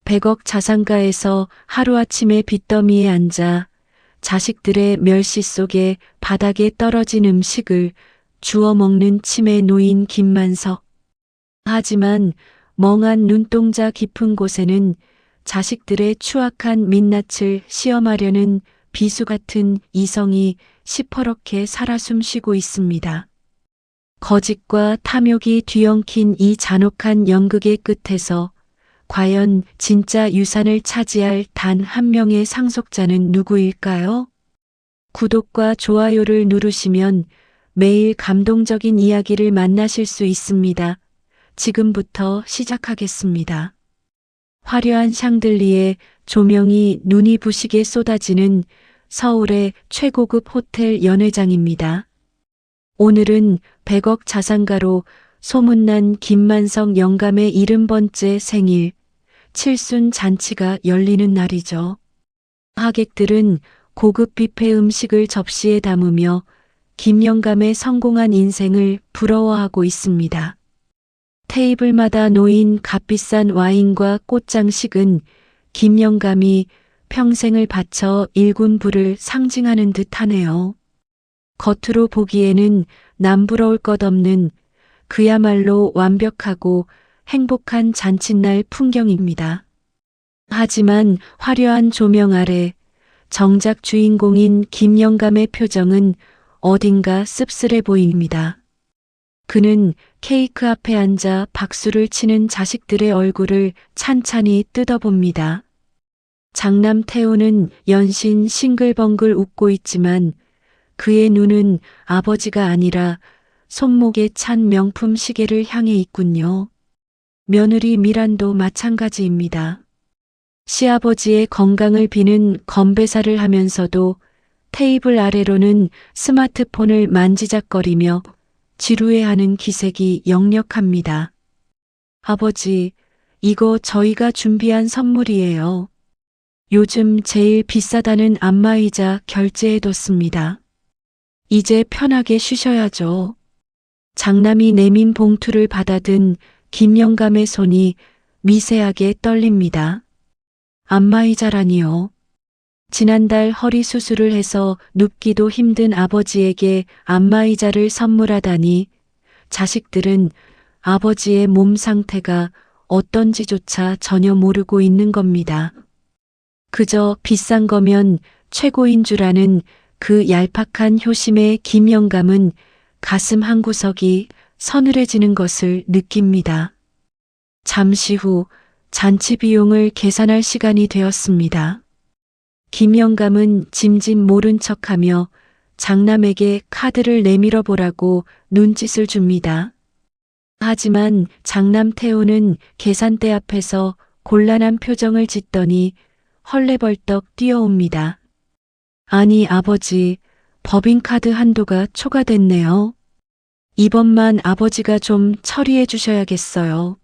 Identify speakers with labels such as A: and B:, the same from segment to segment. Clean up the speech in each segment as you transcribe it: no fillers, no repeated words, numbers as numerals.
A: 100억 자산가에서 하루아침에 빚더미에 앉아 자식들의 멸시 속에 바닥에 떨어진 음식을 주워 먹는 치매 노인 김만석. 하지만 멍한 눈동자 깊은 곳에는 자식들의 추악한 민낯을 시험하려는 비수 같은 이성이 시퍼렇게 살아 숨쉬고 있습니다. 거짓과 탐욕이 뒤엉킨 이 잔혹한 연극의 끝에서 과연 진짜 유산을 차지할 단 한 명의 상속자는 누구일까요? 구독과 좋아요를 누르시면 매일 감동적인 이야기를 만나실 수 있습니다. 지금부터 시작하겠습니다. 화려한 샹들리에 조명이 눈이 부시게 쏟아지는 서울의 최고급 호텔 연회장입니다. 오늘은 100억 자산가로 소문난 김만석 영감의 70번째 생일, 칠순 잔치가 열리는 날이죠. 하객들은 고급 뷔페 음식을 접시에 담으며 김 영감의 성공한 인생을 부러워하고 있습니다. 테이블마다 놓인 값비싼 와인과 꽃장식은 김 영감이 평생을 바쳐 일군 부를 상징하는 듯하네요. 겉으로 보기에는 남부러울 것 없는 그야말로 완벽하고 행복한 잔칫날 풍경입니다. 하지만 화려한 조명 아래 정작 주인공인 김 영감의 표정은 어딘가 씁쓸해 보입니다. 그는 케이크 앞에 앉아 박수를 치는 자식들의 얼굴을 찬찬히 뜯어봅니다. 장남 태우는 연신 싱글벙글 웃고 있지만 그의 눈은 아버지가 아니라 손목에 찬 명품 시계를 향해 있군요. 며느리 미란도 마찬가지입니다. 시아버지의 건강을 비는 건배사를 하면서도 테이블 아래로는 스마트폰을 만지작거리며 지루해하는 기색이 역력합니다. 아버지, 이거 저희가 준비한 선물이에요. 요즘 제일 비싸다는 안마의자 결제해뒀습니다. 이제 편하게 쉬셔야죠. 장남이 내민 봉투를 받아든 김 영감의 손이 미세하게 떨립니다. 안마의자라니요. 지난달 허리 수술을 해서 눕기도 힘든 아버지에게 안마의자를 선물하다니 자식들은 아버지의 몸 상태가 어떤지조차 전혀 모르고 있는 겁니다. 그저 비싼 거면 최고인 줄 아는 그 얄팍한 효심의 김 영감은 가슴 한구석이 서늘해지는 것을 느낍니다. 잠시 후 잔치 비용을 계산할 시간이 되었습니다. 김 영감은 짐짓 모른 척하며 장남에게 카드를 내밀어 보라고 눈짓을 줍니다. 하지만 장남 태우는 계산대 앞에서 곤란한 표정을 짓더니 헐레벌떡 뛰어옵니다. 아니 아버지, 법인카드 한도가 초과됐네요. 이번만 아버지가 좀 처리해 주셔야겠어요.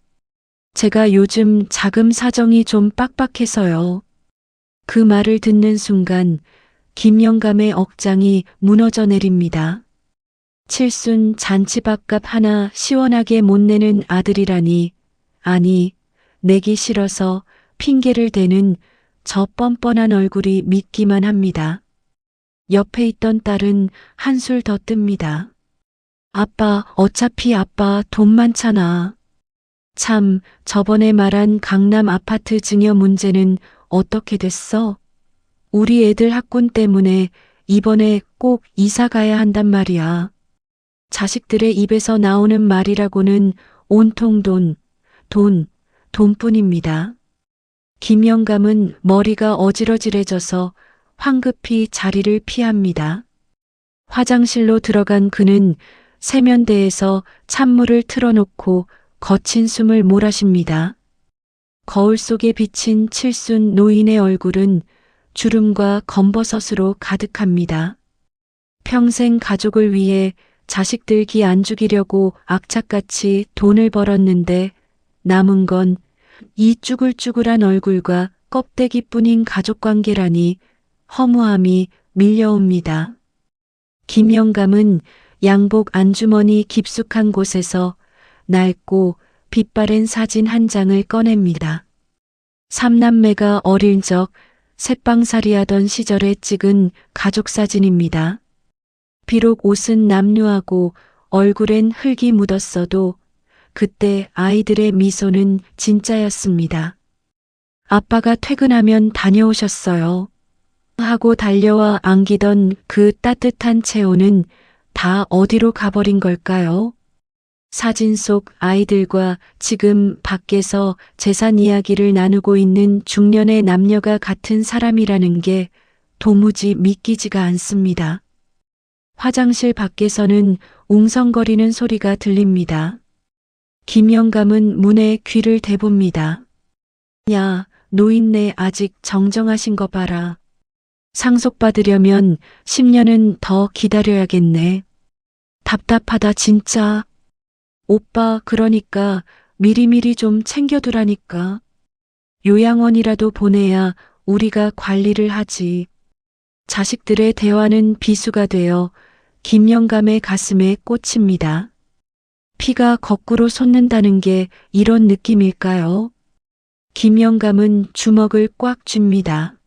A: 제가 요즘 자금 사정이 좀 빡빡해서요. 그 말을 듣는 순간 김 영감의 억장이 무너져 내립니다. 칠순 잔치밥값 하나 시원하게 못 내는 아들이라니, 아니, 내기 싫어서 핑계를 대는 저 뻔뻔한 얼굴이 믿기만 합니다. 옆에 있던 딸은 한술 더 뜹니다. 아빠, 어차피 아빠 돈 많잖아. 참, 저번에 말한 강남 아파트 증여 문제는 어떻게 됐어? 우리 애들 학군 때문에 이번에 꼭 이사 가야 한단 말이야. 자식들의 입에서 나오는 말이라고는 온통 돈뿐입니다. 김 영감은 머리가 어지러질해져서 황급히 자리를 피합니다. 화장실로 들어간 그는 세면대에서 찬물을 틀어놓고 거친 숨을 몰아쉽니다. 거울 속에 비친 칠순 노인의 얼굴은 주름과 검버섯으로 가득합니다. 평생 가족을 위해 자식들 기 안 죽이려고 악착같이 돈을 벌었는데 남은 건 이 쭈글쭈글한 얼굴과 껍데기뿐인 가족관계라니 허무함이 밀려옵니다. 김 영감은 양복 안주머니 깊숙한 곳에서 낡고 빛바랜 사진 한 장을 꺼냅니다. 삼남매가 어릴 적 새빵살이하던 시절에 찍은 가족 사진입니다. 비록 옷은 남루하고 얼굴엔 흙이 묻었어도 그때 아이들의 미소는 진짜였습니다. 아빠가 퇴근하면 다녀오셨어요. 하고 달려와 안기던 그 따뜻한 체온은 다 어디로 가버린 걸까요? 사진 속 아이들과 지금 밖에서 재산 이야기를 나누고 있는 중년의 남녀가 같은 사람이라는 게 도무지 믿기지가 않습니다. 화장실 밖에서는 웅성거리는 소리가 들립니다. 김영감은 문에 귀를 대봅니다. 야, 노인네 아직 정정하신 거 봐라. 상속받으려면 10년은 더 기다려야겠네. 답답하다 진짜. 오빠 그러니까 미리미리 좀 챙겨두라니까. 요양원이라도 보내야 우리가 관리를 하지. 자식들의 대화는 비수가 되어 김영감의 가슴에 꽂힙니다. 피가 거꾸로 솟는다는 게 이런 느낌일까요? 김영감은 주먹을 꽉 쥡니다.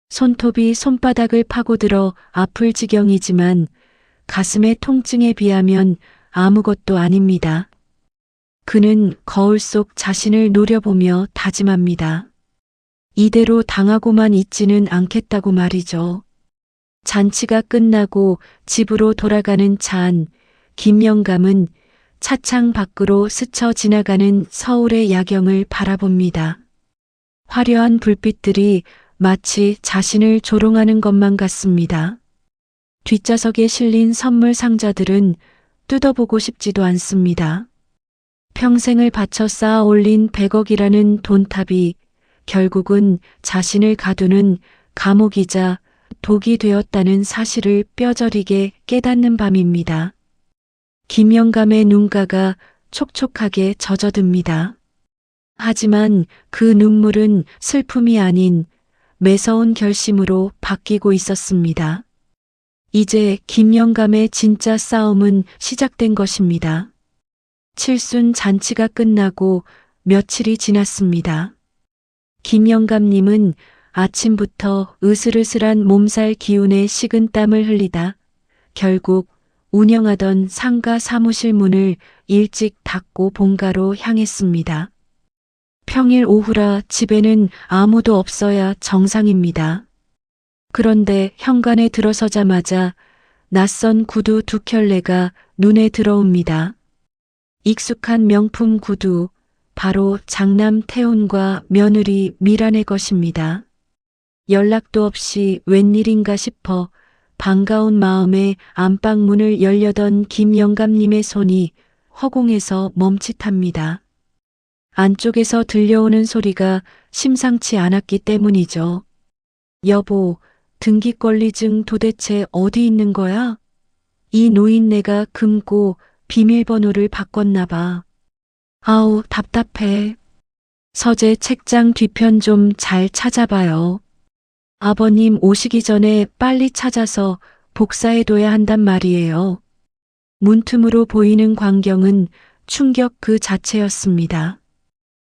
A: 손톱이 손바닥을 파고들어 아플 지경이지만 가슴의 통증에 비하면 아무것도 아닙니다. 그는 거울 속 자신을 노려보며 다짐합니다. 이대로 당하고만 있지는 않겠다고 말이죠. 잔치가 끝나고 집으로 돌아가는 차 안, 김영감은 차창 밖으로 스쳐 지나가는 서울의 야경을 바라봅니다. 화려한 불빛들이 마치 자신을 조롱하는 것만 같습니다. 뒷좌석에 실린 선물 상자들은 뜯어보고 싶지도 않습니다. 평생을 바쳐 쌓아 올린 100억이라는 돈탑이 결국은 자신을 가두는 감옥이자 독이 되었다는 사실을 뼈저리게 깨닫는 밤입니다. 김영감의 눈가가 촉촉하게 젖어듭니다. 하지만 그 눈물은 슬픔이 아닌 매서운 결심으로 바뀌고 있었습니다. 이제 김영감의 진짜 싸움은 시작된 것입니다. 칠순 잔치가 끝나고 며칠이 지났습니다. 김영감님은 아침부터 으슬으슬한 몸살 기운에 식은땀을 흘리다 결국 운영하던 상가 사무실 문을 일찍 닫고 본가로 향했습니다. 평일 오후라 집에는 아무도 없어야 정상입니다. 그런데 현관에 들어서자마자 낯선 구두 두 켤레가 눈에 들어옵니다. 익숙한 명품 구두, 바로 장남 태훈과 며느리 미란의 것입니다. 연락도 없이 웬일인가 싶어 반가운 마음에 안방문을 열려던 김영감님의 손이 허공에서 멈칫합니다. 안쪽에서 들려오는 소리가 심상치 않았기 때문이죠. 여보, 등기권리증 도대체 어디 있는 거야? 이 노인네가 금고 비밀번호를 바꿨나 봐. 아우, 답답해. 서재 책장 뒤편 좀 잘 찾아봐요. 아버님 오시기 전에 빨리 찾아서 복사해둬야 한단 말이에요. 문틈으로 보이는 광경은 충격 그 자체였습니다.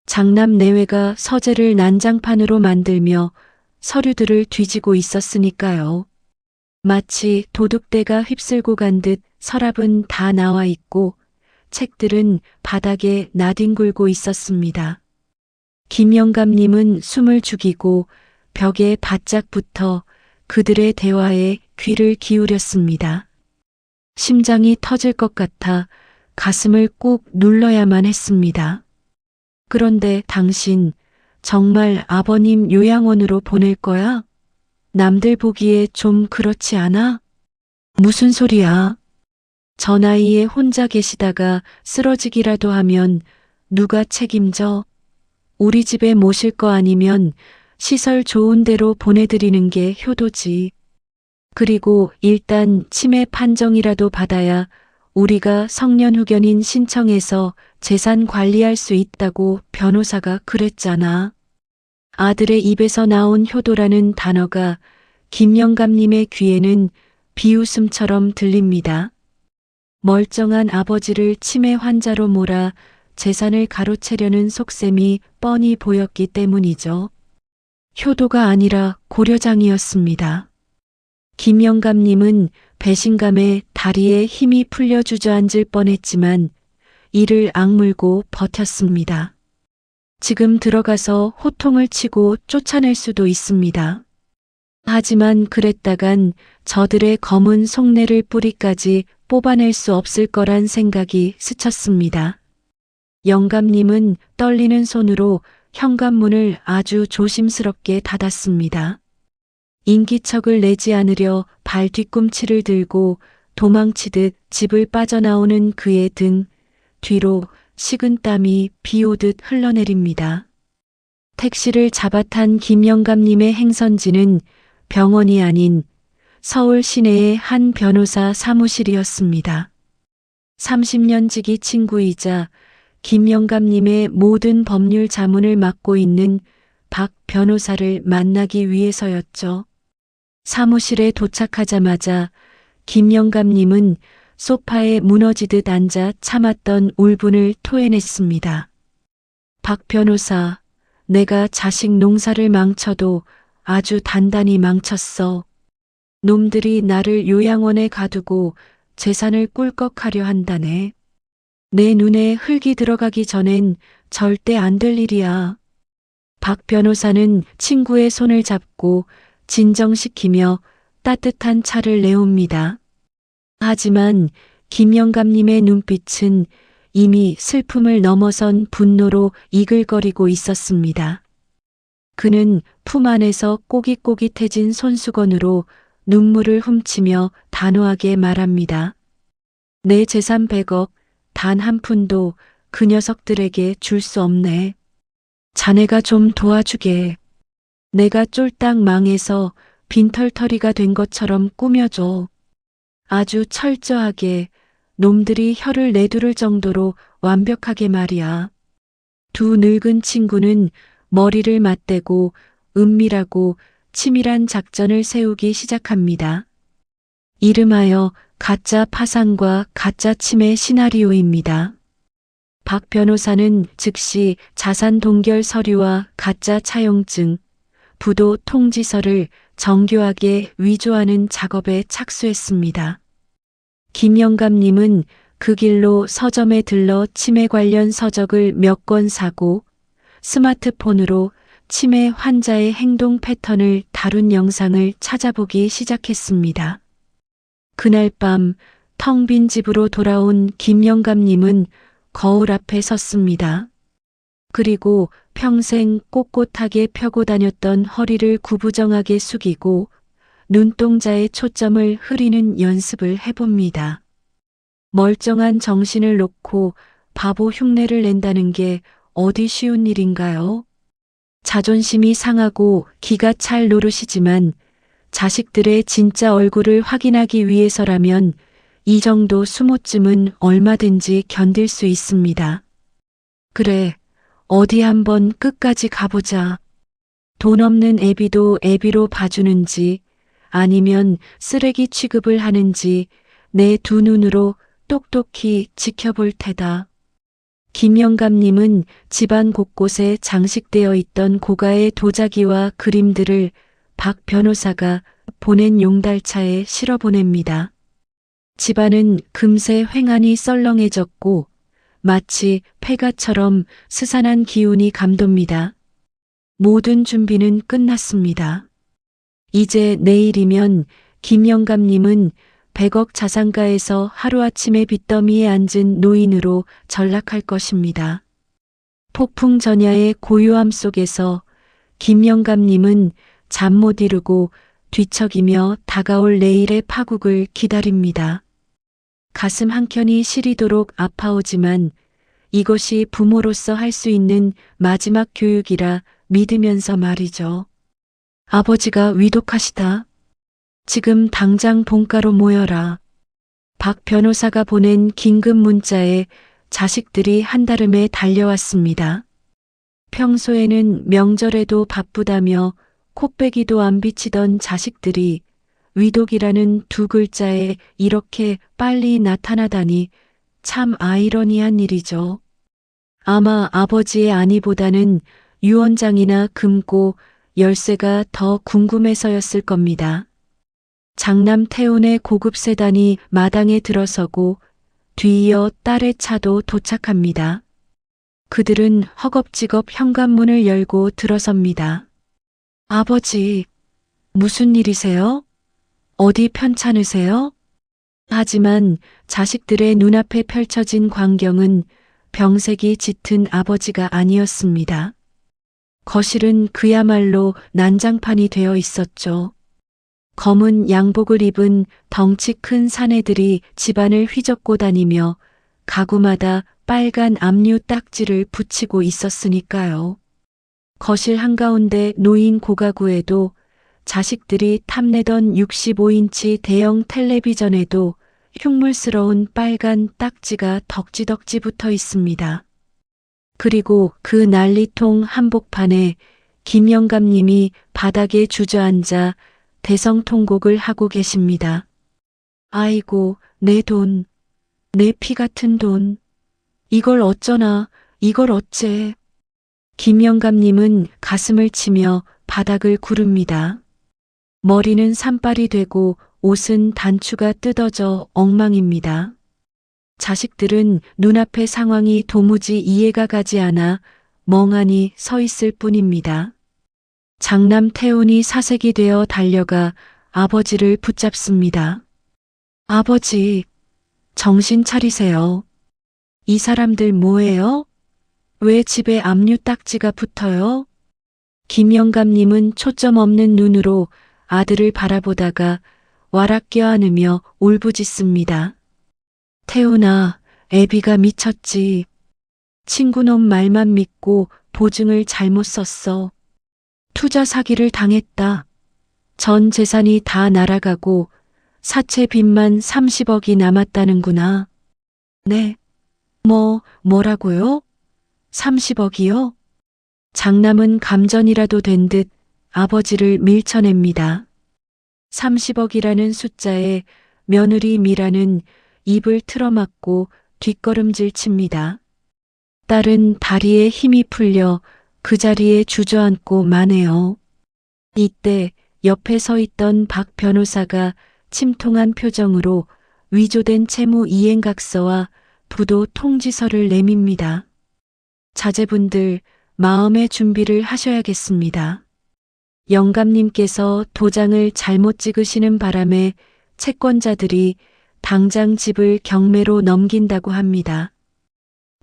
A: 장남 내외가 서재를 난장판으로 만들며 서류들을 뒤지고 있었으니까요. 마치 도둑대가 휩쓸고 간 듯 서랍은 다 나와 있고 책들은 바닥에 나뒹굴고 있었습니다. 김영감님은 숨을 죽이고 벽에 바짝 붙어 그들의 대화에 귀를 기울였습니다. 심장이 터질 것 같아 가슴을 꾹 눌러야만 했습니다. 그런데 당신 정말 아버님 요양원으로 보낼 거야? 남들 보기에 좀 그렇지 않아? 무슨 소리야? 저 나이에 혼자 계시다가 쓰러지기라도 하면 누가 책임져? 우리 집에 모실 거 아니면 시설 좋은 데로 보내드리는 게 효도지. 그리고 일단 치매 판정이라도 받아야 우리가 성년후견인 신청해서 재산 관리할 수 있다고 변호사가 그랬잖아. 아들의 입에서 나온 효도라는 단어가 김영감님의 귀에는 비웃음처럼 들립니다. 멀쩡한 아버지를 치매 환자로 몰아 재산을 가로채려는 속셈이 뻔히 보였기 때문이죠. 효도가 아니라 고려장이었습니다. 김영감님은 배신감에 다리에 힘이 풀려 주저앉을 뻔했지만 이를 악물고 버텼습니다. 지금 들어가서 호통을 치고 쫓아낼 수도 있습니다. 하지만 그랬다간 저들의 검은 속내를 뿌리까지 뽑아낼 수 없을 거란 생각이 스쳤습니다. 영감님은 떨리는 손으로 현관문을 아주 조심스럽게 닫았습니다. 인기척을 내지 않으려 발 뒤꿈치를 들고 도망치듯 집을 빠져나오는 그의 등 뒤로 식은 땀이 비 오듯 흘러내립니다. 택시를 잡아탄 김영감님의 행선지는 병원이 아닌 서울 시내의 한 변호사 사무실이었습니다. 30년 지기 친구이자 김영감님의 모든 법률 자문을 맡고 있는 박 변호사를 만나기 위해서였죠. 사무실에 도착하자마자 김영감님은 소파에 무너지듯 앉아 참았던 울분을 토해냈습니다. 박 변호사, 내가 자식 농사를 망쳐도 아주 단단히 망쳤어. 놈들이 나를 요양원에 가두고 재산을 꿀꺽하려 한다네. 내 눈에 흙이 들어가기 전엔 절대 안 될 일이야. 박 변호사는 친구의 손을 잡고 진정시키며 따뜻한 차를 내옵니다. 하지만 김영감님의 눈빛은 이미 슬픔을 넘어선 분노로 이글거리고 있었습니다. 그는 품 안에서 꼬깃꼬깃해진 손수건으로 눈물을 훔치며 단호하게 말합니다. 내 재산 100억, 단 한 푼도 그 녀석들에게 줄 수 없네. 자네가 좀 도와주게. 내가 쫄딱 망해서 빈털터리가 된 것처럼 꾸며줘. 아주 철저하게 놈들이 혀를 내두를 정도로 완벽하게 말이야. 두 늙은 친구는 머리를 맞대고 은밀하고 치밀한 작전을 세우기 시작합니다. 이름하여 가짜 파산과 가짜 치매 시나리오입니다. 박 변호사는 즉시 자산 동결 서류와 가짜 차용증, 부도 통지서를 정교하게 위조하는 작업에 착수했습니다. 김영감님은 그 길로 서점에 들러 치매 관련 서적을 몇 권 사고 스마트폰으로 치매 환자의 행동 패턴을 다룬 영상을 찾아보기 시작했습니다. 그날 밤 텅 빈 집으로 돌아온 김영감님은 거울 앞에 섰습니다. 그리고 평생 꼿꼿하게 펴고 다녔던 허리를 구부정하게 숙이고 눈동자에 초점을 흐리는 연습을 해봅니다. 멀쩡한 정신을 놓고 바보 흉내를 낸다는 게 어디 쉬운 일인가요? 자존심이 상하고 기가 찰 노릇이지만 자식들의 진짜 얼굴을 확인하기 위해서라면 이 정도 수모쯤은 얼마든지 견딜 수 있습니다. 그래, 어디 한번 끝까지 가보자. 돈 없는 애비도 애비로 봐주는지 아니면 쓰레기 취급을 하는지 내 두 눈으로 똑똑히 지켜볼 테다. 김영감님은 집안 곳곳에 장식되어 있던 고가의 도자기와 그림들을 박 변호사가 보낸 용달차에 실어 보냅니다. 집안은 금세 횡하니 썰렁해졌고 마치 폐가처럼 스산한 기운이 감돕니다. 모든 준비는 끝났습니다. 이제 내일이면 김영감님은 100억 자산가에서 하루아침에 빚더미에 앉은 노인으로 전락할 것입니다. 폭풍 전야의 고요함 속에서 김영감님은 잠 못 이루고 뒤척이며 다가올 내일의 파국을 기다립니다. 가슴 한켠이 시리도록 아파오지만 이것이 부모로서 할 수 있는 마지막 교육이라 믿으면서 말이죠. 아버지가 위독하시다. 지금 당장 본가로 모여라. 박 변호사가 보낸 긴급 문자에 자식들이 한달음에 달려왔습니다. 평소에는 명절에도 바쁘다며 콧배기도 안 비치던 자식들이 위독이라는 두 글자에 이렇게 빨리 나타나다니 참 아이러니한 일이죠. 아마 아버지의 안위보다는 유언장이나 금고, 열쇠가 더 궁금해서였을 겁니다. 장남 태훈의 고급 세단이 마당에 들어서고 뒤이어 딸의 차도 도착합니다. 그들은 허겁지겁 현관문을 열고 들어섭니다. 아버지, 무슨 일이세요? 어디 편찮으세요? 하지만 자식들의 눈앞에 펼쳐진 광경은 병색이 짙은 아버지가 아니었습니다. 거실은 그야말로 난장판이 되어 있었죠. 검은 양복을 입은 덩치 큰 사내들이 집안을 휘젓고 다니며 가구마다 빨간 압류 딱지를 붙이고 있었으니까요. 거실 한가운데 놓인 고가구에도 자식들이 탐내던 65인치 대형 텔레비전에도 흉물스러운 빨간 딱지가 덕지덕지 붙어 있습니다. 그리고 그 난리통 한복판에 김영감님이 바닥에 주저앉아 대성통곡을 하고 계십니다. 아이고, 내 돈, 내 피 같은 돈. 이걸 어쩌나, 이걸 어째. 김영감님은 가슴을 치며 바닥을 구릅니다. 머리는 산발이 되고 옷은 단추가 뜯어져 엉망입니다. 자식들은 눈앞의 상황이 도무지 이해가 가지 않아 멍하니 서 있을 뿐입니다. 장남 태훈이 사색이 되어 달려가 아버지를 붙잡습니다. 아버지, 정신 차리세요. 이 사람들 뭐예요? 왜 집에 압류 딱지가 붙어요? 김영감님은 초점 없는 눈으로 아들을 바라보다가 와락 껴안으며 울부짖습니다. 태훈아, 애비가 미쳤지. 친구놈 말만 믿고 보증을 잘못 썼어. 투자 사기를 당했다. 전 재산이 다 날아가고 사채 빚만 30억이 남았다는구나. 네. 뭐라고요? 30억이요? 장남은 감전이라도 된 듯 아버지를 밀쳐냅니다. 30억이라는 숫자에 며느리 미라는 입을 틀어막고 뒷걸음질 칩니다. 딸은 다리에 힘이 풀려 그 자리에 주저앉고 마네요. 이때 옆에 서 있던 박 변호사가 침통한 표정으로 위조된 채무 이행각서와 부도 통지서를 내밉니다. 자제분들, 마음의 준비를 하셔야겠습니다. 영감님께서 도장을 잘못 찍으시는 바람에 채권자들이 당장 집을 경매로 넘긴다고 합니다.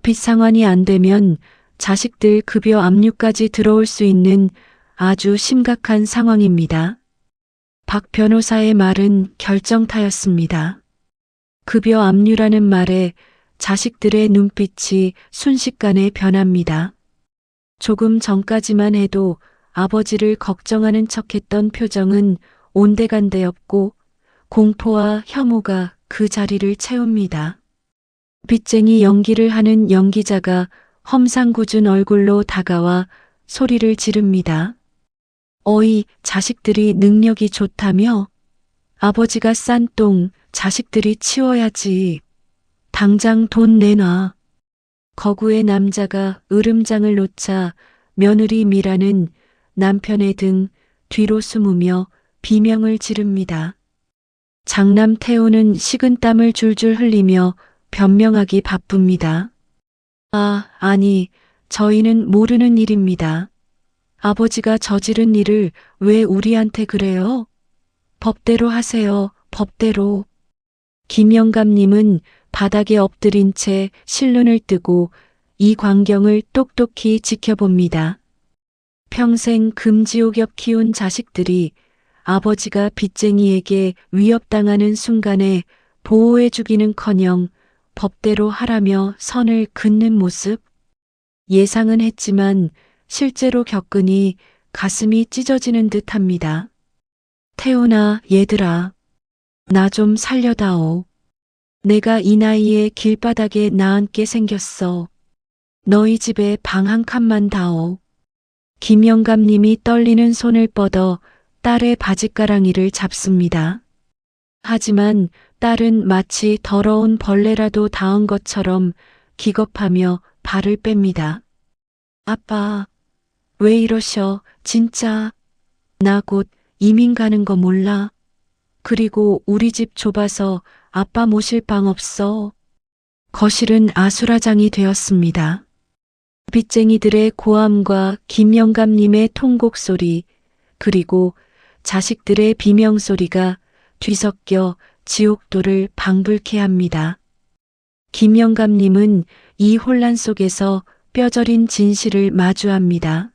A: 빚 상환이 안 되면 자식들 급여 압류까지 들어올 수 있는 아주 심각한 상황입니다. 박 변호사의 말은 결정타였습니다. 급여 압류라는 말에 자식들의 눈빛이 순식간에 변합니다. 조금 전까지만 해도 아버지를 걱정하는 척했던 표정은 온데간데 없고 공포와 혐오가 그 자리를 채웁니다. 빚쟁이 연기를 하는 연기자가 험상궂은 얼굴로 다가와 소리를 지릅니다. 어이, 자식들이 능력이 좋다며? 아버지가 싼 똥 자식들이 치워야지. 당장 돈 내놔. 거구의 남자가 으름장을 놓자 며느리 미라는 남편의 등 뒤로 숨으며 비명을 지릅니다. 장남 태우는 식은땀을 줄줄 흘리며 변명하기 바쁩니다. 아니, 저희는 모르는 일입니다. 아버지가 저지른 일을 왜 우리한테 그래요? 법대로 하세요, 법대로. 김영감님은 바닥에 엎드린 채 실눈을 뜨고 이 광경을 똑똑히 지켜봅니다. 평생 금지옥엽 키운 자식들이 아버지가 빚쟁이에게 위협당하는 순간에 보호해주기는커녕 법대로 하라며 선을 긋는 모습. 예상은 했지만 실제로 겪으니 가슴이 찢어지는 듯합니다. 태훈아, 얘들아, 나 좀 살려다오. 내가 이 나이에 길바닥에 나앉게 생겼어. 너희 집에 방 한 칸만 다오. 김영감님이 떨리는 손을 뻗어 딸의 바짓가랑이를 잡습니다. 하지만 딸은 마치 더러운 벌레라도 닿은 것처럼 기겁하며 발을 뺍니다. 아빠, 왜 이러셔, 진짜. 나 곧 이민 가는 거 몰라. 그리고 우리 집 좁아서 아빠 모실 방 없어. 거실은 아수라장이 되었습니다. 빚쟁이들의 고함과 김영감님의 통곡 소리, 그리고 자식들의 비명 소리가 뒤섞여 지옥도를 방불케 합니다. 김영감님은 이 혼란 속에서 뼈저린 진실을 마주합니다.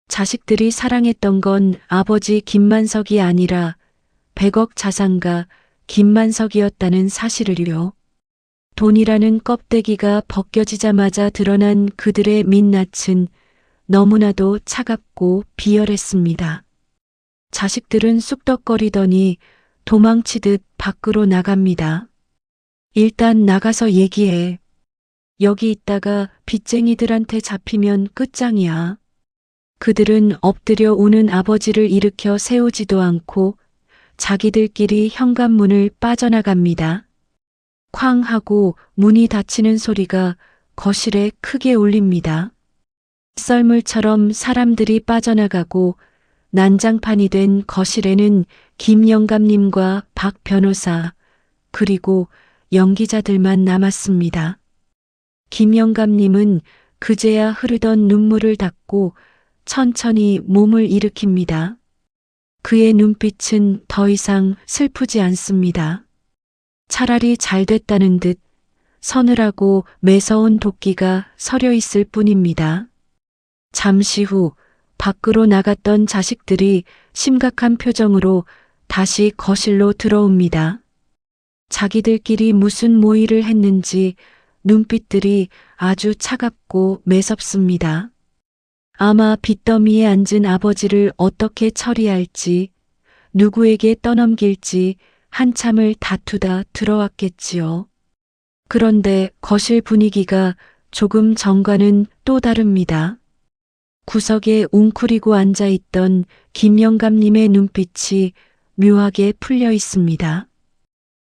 A: 자식들이 사랑했던 건 아버지 김만석이 아니라 100억 자산가 김만석이었다는 사실을요. 돈이라는 껍데기가 벗겨지자마자 드러난 그들의 민낯은 너무나도 차갑고 비열했습니다. 자식들은 쑥덕거리더니 도망치듯 밖으로 나갑니다. 일단 나가서 얘기해. 여기 있다가 빚쟁이들한테 잡히면 끝장이야. 그들은 엎드려 우는 아버지를 일으켜 세우지도 않고 자기들끼리 현관문을 빠져나갑니다. 쾅 하고 문이 닫히는 소리가 거실에 크게 울립니다. 썰물처럼 사람들이 빠져나가고 난장판이 된 거실에는 김영감님과 박 변호사 그리고 연기자들만 남았습니다. 김영감님은 그제야 흐르던 눈물을 닦고 천천히 몸을 일으킵니다. 그의 눈빛은 더 이상 슬프지 않습니다. 차라리 잘 됐다는 듯 서늘하고 매서운 도끼가 서려 있을 뿐입니다. 잠시 후 밖으로 나갔던 자식들이 심각한 표정으로 다시 거실로 들어옵니다. 자기들끼리 무슨 모의를 했는지 눈빛들이 아주 차갑고 매섭습니다. 아마 빚더미에 앉은 아버지를 어떻게 처리할지, 누구에게 떠넘길지 한참을 다투다 들어왔겠지요. 그런데 거실 분위기가 조금 전과는 또 다릅니다. 구석에 웅크리고 앉아있던 김영감님의 눈빛이 묘하게 풀려 있습니다.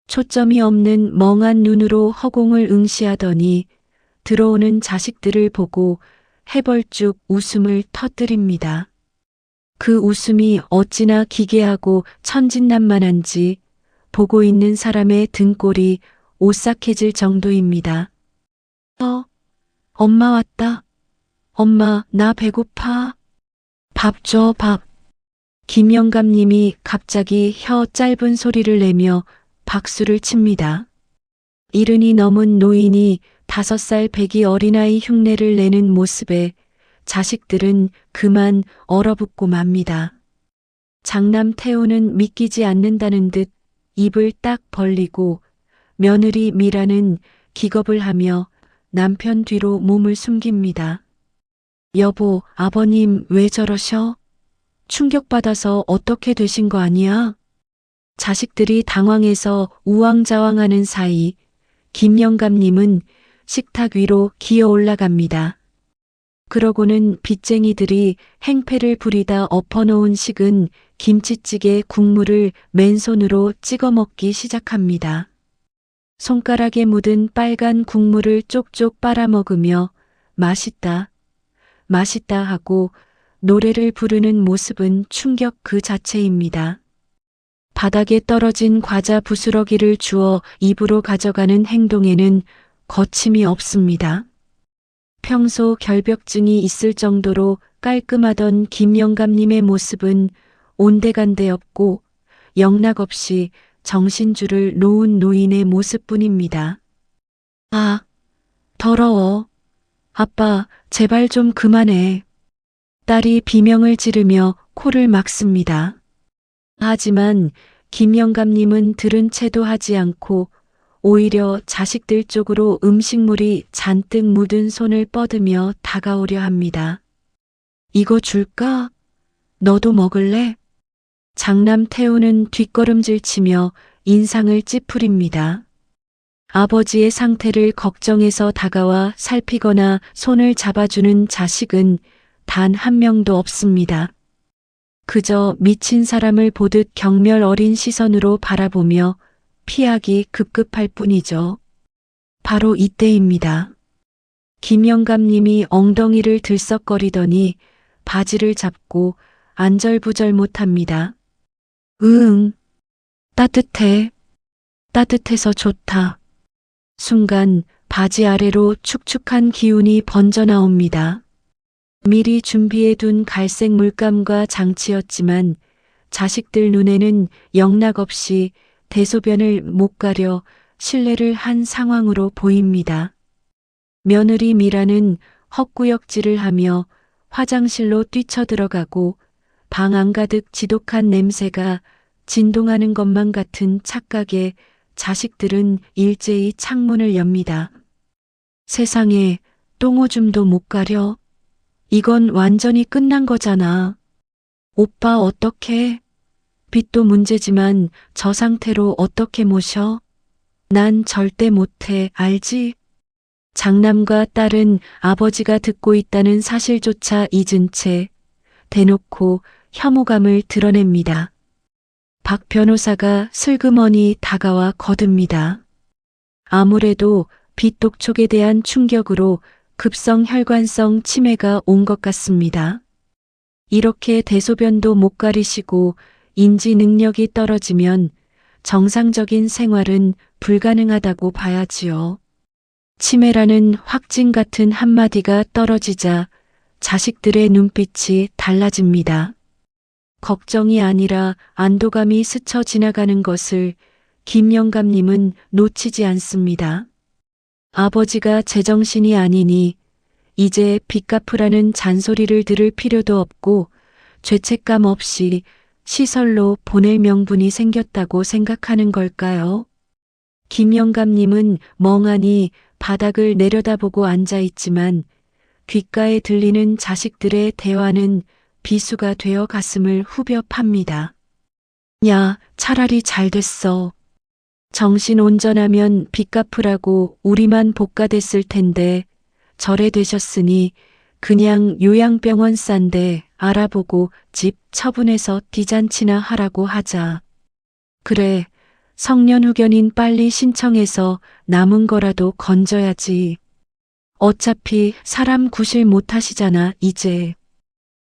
A: 초점이 없는 멍한 눈으로 허공을 응시하더니 들어오는 자식들을 보고 해벌쭉 웃음을 터뜨립니다. 그 웃음이 어찌나 기괴하고 천진난만한지 보고 있는 사람의 등골이 오싹해질 정도입니다. 엄마 왔다. 엄마, 나 배고파. 밥 줘, 밥. 김영감님이 갑자기 혀 짧은 소리를 내며 박수를 칩니다. 70이 넘은 노인이 5살 배기 어린아이 흉내를 내는 모습에 자식들은 그만 얼어붙고 맙니다. 장남 태우는 믿기지 않는다는 듯 입을 딱 벌리고 며느리 미라는 기겁을 하며 남편 뒤로 몸을 숨깁니다. 여보, 아버님 왜 저러셔? 충격받아서 어떻게 되신 거 아니야? 자식들이 당황해서 우왕좌왕하는 사이 김영감님은 식탁 위로 기어 올라갑니다. 그러고는 빚쟁이들이 행패를 부리다 엎어놓은 식은 김치찌개 국물을 맨손으로 찍어 먹기 시작합니다. 손가락에 묻은 빨간 국물을 쪽쪽 빨아먹으며 맛있다, 맛있다 하고 노래를 부르는 모습은 충격 그 자체입니다. 바닥에 떨어진 과자 부스러기를 주워 입으로 가져가는 행동에는 거침이 없습니다. 평소 결벽증이 있을 정도로 깔끔하던 김영감님의 모습은 온데간데 없고 영락없이 정신줄을 놓은 노인의 모습뿐입니다. 아, 더러워. 아빠, 제발 좀 그만해. 딸이 비명을 지르며 코를 막습니다. 하지만 김영감님은 들은 채도 하지 않고 오히려 자식들 쪽으로 음식물이 잔뜩 묻은 손을 뻗으며 다가오려 합니다. 이거 줄까? 너도 먹을래? 장남 태우는 뒷걸음질 치며 인상을 찌푸립니다. 아버지의 상태를 걱정해서 다가와 살피거나 손을 잡아주는 자식은 단 한 명도 없습니다. 그저 미친 사람을 보듯 경멸 어린 시선으로 바라보며 피하기 급급할 뿐이죠. 바로 이때입니다. 김영감님이 엉덩이를 들썩거리더니 바지를 잡고 안절부절 못합니다. 응, 따뜻해. 따뜻해서 좋다. 순간 바지 아래로 축축한 기운이 번져 나옵니다. 미리 준비해둔 갈색 물감과 장치였지만 자식들 눈에는 영락없이 대소변을 못 가려 실례를 한 상황으로 보입니다. 며느리 미라는 헛구역질을 하며 화장실로 뛰쳐들어가고 방 안가득 지독한 냄새가 진동하는 것만 같은 착각에 자식들은 일제히 창문을 엽니다. 세상에 똥오줌도 못 가려? 이건 완전히 끝난 거잖아. 오빠 어떡해? 빚도 문제지만 저 상태로 어떻게 모셔? 난 절대 못해, 알지? 장남과 딸은 아버지가 듣고 있다는 사실조차 잊은 채 대놓고 혐오감을 드러냅니다. 박 변호사가 슬그머니 다가와 거듭니다. 아무래도 빚 독촉에 대한 충격으로 급성 혈관성 치매가 온 것 같습니다. 이렇게 대소변도 못 가리시고 인지 능력이 떨어지면 정상적인 생활은 불가능하다고 봐야지요. 치매라는 확진 같은 한마디가 떨어지자 자식들의 눈빛이 달라집니다. 걱정이 아니라 안도감이 스쳐 지나가는 것을 김영감님은 놓치지 않습니다. 아버지가 제정신이 아니니 이제 빚 갚으라는 잔소리를 들을 필요도 없고 죄책감 없이 시설로 보낼 명분이 생겼다고 생각하는 걸까요? 김영감님은 멍하니 바닥을 내려다보고 앉아 있지만 귓가에 들리는 자식들의 대화는 비수가 되어 가슴을 후벼 팝니다. 야, 차라리 잘 됐어. 정신 온전하면 빚 갚으라고 우리만 복가됐을 텐데 절에 되셨으니 그냥 요양병원 싼데 알아보고 집 처분해서 디잔치나 하라고 하자. 그래, 성년후견인 빨리 신청해서 남은 거라도 건져야지. 어차피 사람 구실 못 하시잖아, 이제.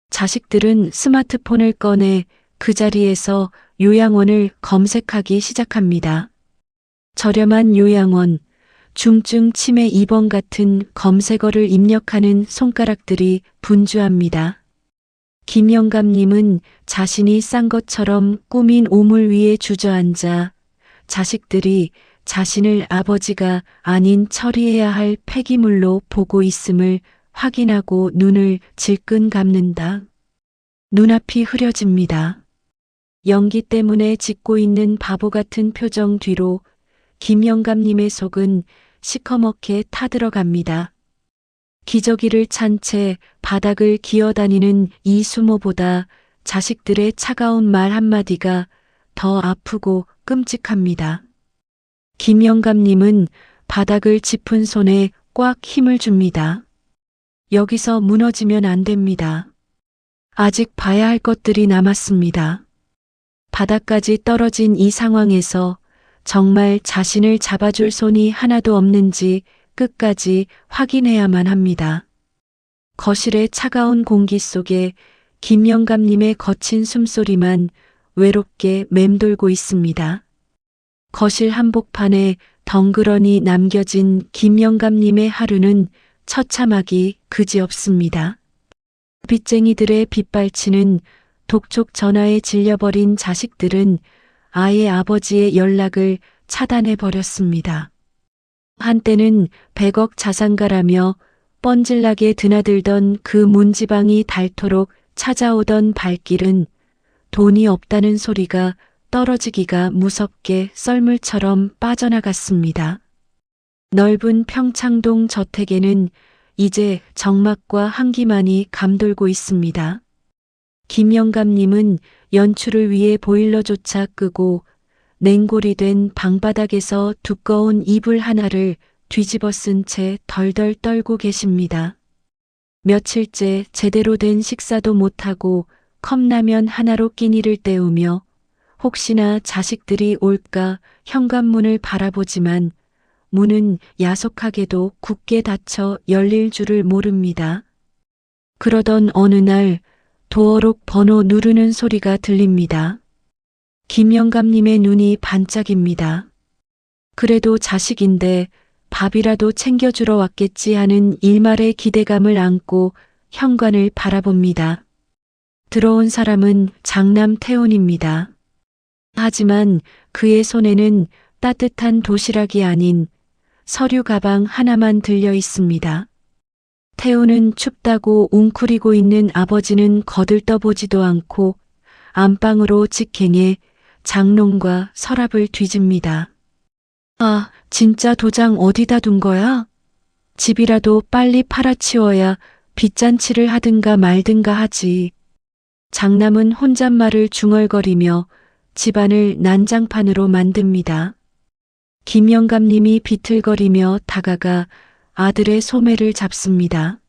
A: 자식들은 스마트폰을 꺼내 그 자리에서 요양원을 검색하기 시작합니다. 저렴한 요양원, 중증 치매 입원 같은 검색어를 입력하는 손가락들이 분주합니다. 김영감님은 자신이 싼 것처럼 꾸민 오물 위에 주저앉아 자식들이 자신을 아버지가 아닌 처리해야 할 폐기물로 보고 있음을 확인하고 눈을 질끈 감는다. 눈앞이 흐려집니다. 연기 때문에 짓고 있는 바보 같은 표정 뒤로 김영감님의 속은 시커멓게 타들어갑니다. 기저귀를 찬 채 바닥을 기어다니는 이 수모보다 자식들의 차가운 말 한마디가 더 아프고 끔찍합니다. 김영감님은 바닥을 짚은 손에 꽉 힘을 줍니다. 여기서 무너지면 안 됩니다. 아직 봐야 할 것들이 남았습니다. 바닥까지 떨어진 이 상황에서 정말 자신을 잡아줄 손이 하나도 없는지 끝까지 확인해야만 합니다. 거실의 차가운 공기 속에 김영감님의 거친 숨소리만 외롭게 맴돌고 있습니다. 거실 한복판에 덩그러니 남겨진 김영감님의 하루는 처참하기 그지없습니다. 빚쟁이들의 빗발치는 독촉 전화에 질려버린 자식들은 아예 아버지의 연락을 차단해버렸습니다. 한때는 100억 자산가라며 뻔질나게 드나들던 그 문지방이 닳도록 찾아오던 발길은 돈이 없다는 소리가 떨어지기가 무섭게 썰물처럼 빠져나갔습니다. 넓은 평창동 저택에는 이제 적막과 한기만이 감돌고 있습니다. 김영감님은 연출을 위해 보일러조차 끄고 냉골이 된 방바닥에서 두꺼운 이불 하나를 뒤집어 쓴 채 덜덜 떨고 계십니다. 며칠째 제대로 된 식사도 못하고 컵라면 하나로 끼니를 때우며 혹시나 자식들이 올까 현관문을 바라보지만 문은 야속하게도 굳게 닫혀 열릴 줄을 모릅니다. 그러던 어느 날 도어록 번호 누르는 소리가 들립니다. 김영감님의 눈이 반짝입니다. 그래도 자식인데 밥이라도 챙겨주러 왔겠지 하는 일말의 기대감을 안고 현관을 바라봅니다. 들어온 사람은 장남 태훈입니다. 하지만 그의 손에는 따뜻한 도시락이 아닌 서류 가방 하나만 들려 있습니다. 태훈은 춥다고 웅크리고 있는 아버지는 거들떠보지도 않고 안방으로 직행해 장롱과 서랍을 뒤집니다. 아, 진짜 도장 어디다 둔 거야? 집이라도 빨리 팔아치워야 빚잔치를 하든가 말든가 하지. 장남은 혼잣말을 중얼거리며 집안을 난장판으로 만듭니다. 김영감님이 비틀거리며 다가가 아들의 소매를 잡습니다.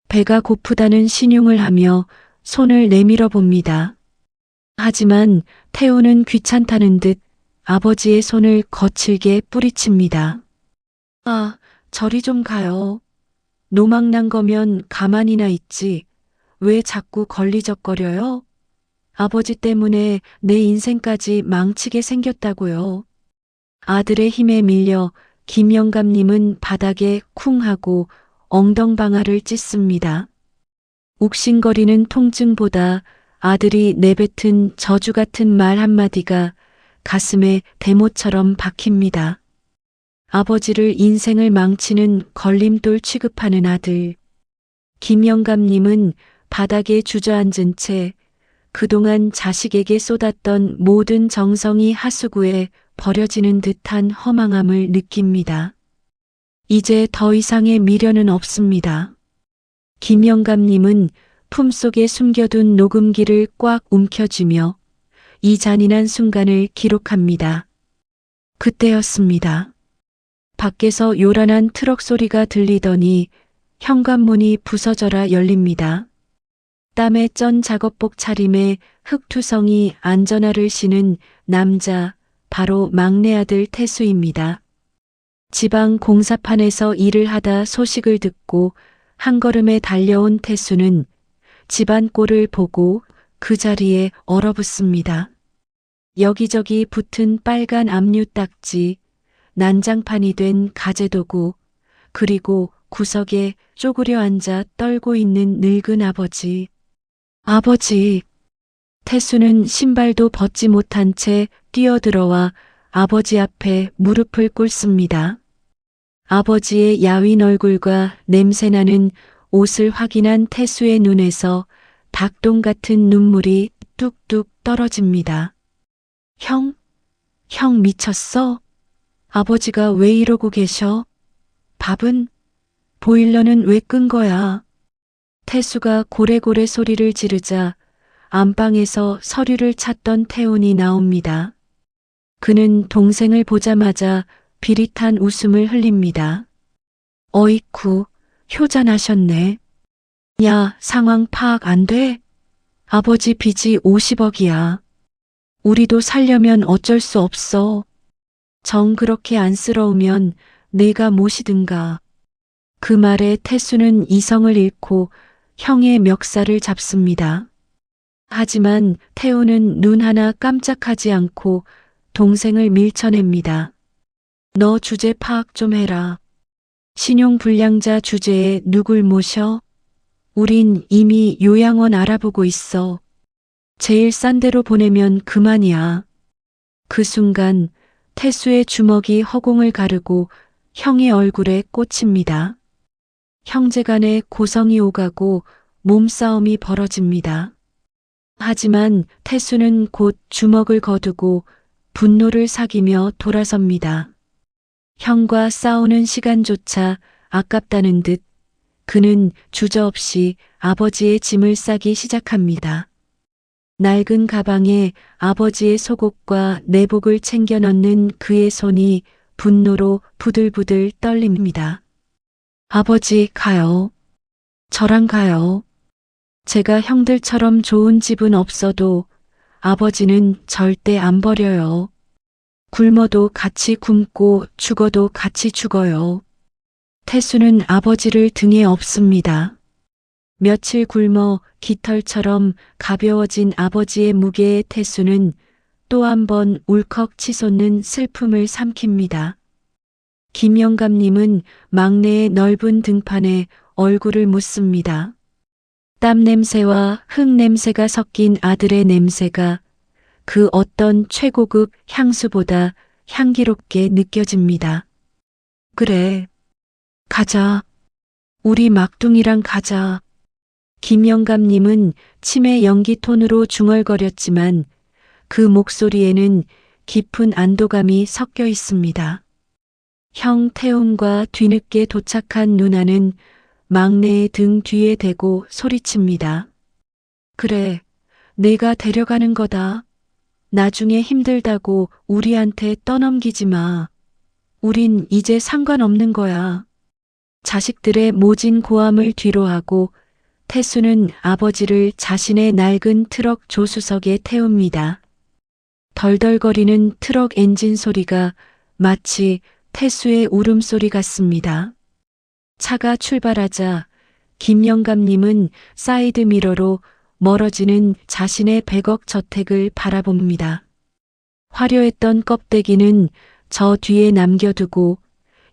A: 배가 고프다는 신용을 하며 손을 내밀어 봅니다. 하지만 태우는 귀찮다는 듯 아버지의 손을 거칠게 뿌리칩니다. 아, 저리 좀 가요. 노망난 거면 가만히나 있지. 왜 자꾸 걸리적거려요? 아버지 때문에 내 인생까지 망치게 생겼다고요. 아들의 힘에 밀려 김영감님은 바닥에 쿵 하고 엉덩방아를 찢습니다. 욱신거리는 통증보다 아들이 내뱉은 저주 같은 말 한마디가 가슴에 대못처럼 박힙니다. 아버지를 인생을 망치는 걸림돌 취급하는 아들. 김영감님은 바닥에 주저앉은 채 그동안 자식에게 쏟았던 모든 정성이 하수구에 버려지는 듯한 허망함을 느낍니다. 이제 더 이상의 미련은 없습니다. 김영감님은 품속에 숨겨둔 녹음기를 꽉 움켜쥐며 이 잔인한 순간을 기록합니다. 그때였습니다. 밖에서 요란한 트럭 소리가 들리더니 현관문이 부서져라 열립니다. 땀에 쩐 작업복 차림에 흙투성이 안전화를 신은 남자, 바로 막내 아들 태수입니다. 지방 공사판에서 일을 하다 소식을 듣고 한 걸음에 달려온 태수는 집안 꼴을 보고 그 자리에 얼어붙습니다. 여기저기 붙은 빨간 압류 딱지, 난장판이 된 가재도구, 그리고 구석에 쪼그려 앉아 떨고 있는 늙은 아버지. 아버지. 태수는 신발도 벗지 못한 채 뛰어들어와 아버지 앞에 무릎을 꿇습니다. 아버지의 야윈 얼굴과 냄새나는 옷을 확인한 태수의 눈에서 닭똥 같은 눈물이 뚝뚝 떨어집니다. 형 미쳤어? 아버지가 왜 이러고 계셔? 밥은? 보일러는 왜 끈 거야? 태수가 고래고래 소리를 지르자 안방에서 서류를 찾던 태훈이 나옵니다. 그는 동생을 보자마자 비릿한 웃음을 흘립니다. 어이쿠, 효자나셨네. 야, 상황 파악 안 돼? 아버지 빚이 50억이야. 우리도 살려면 어쩔 수 없어. 정 그렇게 안쓰러우면 내가 모시든가. 그 말에 태수는 이성을 잃고 형의 멱살을 잡습니다. 하지만 태우는 눈 하나 깜짝하지 않고 동생을 밀쳐냅니다. 너 주제 파악 좀 해라. 신용불량자 주제에 누굴 모셔? 우린 이미 요양원 알아보고 있어. 제일 싼 데로 보내면 그만이야. 그 순간 태수의 주먹이 허공을 가르고 형의 얼굴에 꽂힙니다. 형제간에 고성이 오가고 몸싸움이 벌어집니다. 하지만 태수는 곧 주먹을 거두고 분노를 사기며 돌아섭니다. 형과 싸우는 시간조차 아깝다는 듯 그는 주저없이 아버지의 짐을 싸기 시작합니다. 낡은 가방에 아버지의 속옷과 내복을 챙겨 넣는 그의 손이 분노로 부들부들 떨립니다. 아버지, 가요. 저랑 가요. 제가 형들처럼 좋은 집은 없어도 아버지는 절대 안 버려요. 굶어도 같이 굶고 죽어도 같이 죽어요. 태수는 아버지를 등에 업습니다. 며칠 굶어 깃털처럼 가벼워진 아버지의 무게에 태수는 또 한 번 울컥 치솟는 슬픔을 삼킵니다. 김영감님은 막내의 넓은 등판에 얼굴을 묻습니다. 땀 냄새와 흙 냄새가 섞인 아들의 냄새가 그 어떤 최고급 향수보다 향기롭게 느껴집니다. 그래, 가자. 우리 막둥이랑 가자. 김영감님은 치매 연기 톤으로 중얼거렸지만 그 목소리에는 깊은 안도감이 섞여 있습니다. 형 태훈과 뒤늦게 도착한 누나는 막내의 등 뒤에 대고 소리칩니다. 그래, 내가 데려가는 거다. 나중에 힘들다고 우리한테 떠넘기지 마. 우린 이제 상관없는 거야. 자식들의 모진 고함을 뒤로하고 태수는 아버지를 자신의 낡은 트럭 조수석에 태웁니다. 덜덜거리는 트럭 엔진 소리가 마치 태수의 울음소리 같습니다. 차가 출발하자 김영감님은 사이드미러로 멀어지는 자신의 100억 저택을 바라봅니다. 화려했던 껍데기는 저 뒤에 남겨두고